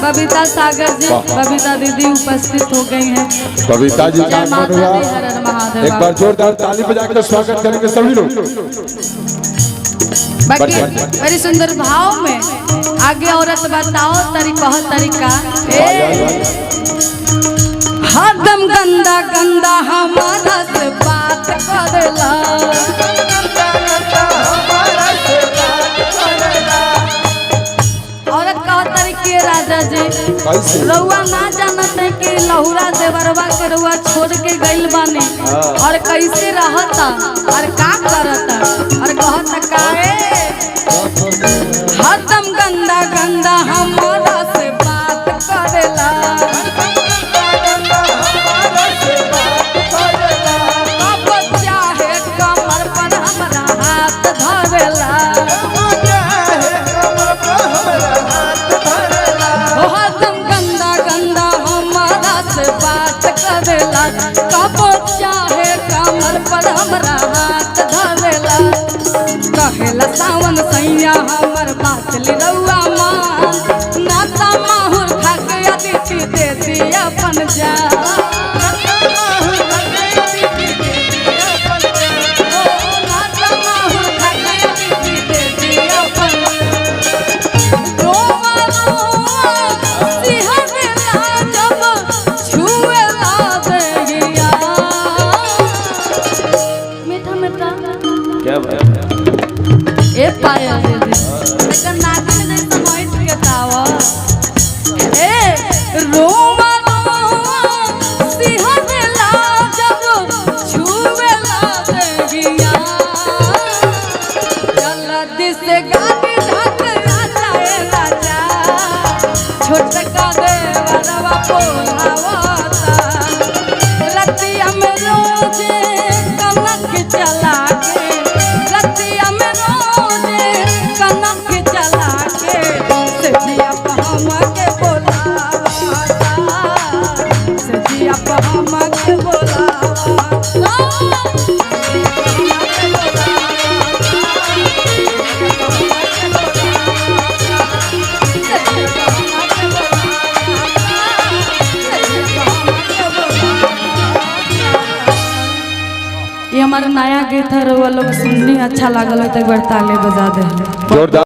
बबीता सागर जी, बबीता दीदी उपस्थित हो गई हैं। बबीता जी का आगमन हुआ, एक बार जोरदार ताली बजाकर स्वागत करेंगे सभी लोग। बड़ी सुंदर भाव में आगे औरत बताओ तरीका हरदम गंदा गंदा हमारा से बात करेला, औरत कहो तरीके राजा जी रउआ ना जानत है कि लहुरा देवरवा के रउआ छोड़ के गइल बानी और कैसे रहता और का करता और कहता काहे हरदम गंदा गंदा हमारा से बात करेला, अब चाहे कमर पर हमरा हाथ धरेला, हरदम गंदा गंदा हमारा से बात करेला, कब चाहे कमर पर हमरा हाथ धरेला, कहेला सावन सैया हमर बातली रउआ मान, नाता माहुर खा के अदिति दे दी अपन जान, नाता माहुर खा के अदिति दे दी अपन रोवा रोवा सिहरेला जब छुएला देहिया। मीठा मीठा क्या बात ए पाया दीदी लेकिन नागिन जैसा मोहित के तावा ए रोवा रोवा सिहरेला जब छुएला देहिया, जल्दी से गाड़ी धक राजा ए राजा छोटका देवरवा बोलावता, रतिया में रोजे कनक चला के, रतिया में रोजे कनक चला के सजिया पहमा के बोलावता, सजिया पहमा के बोलावता। ये हमारा नया गीत है, वो लोग सुननी अच्छा लागल हो तो एक बार ताली बजा दे।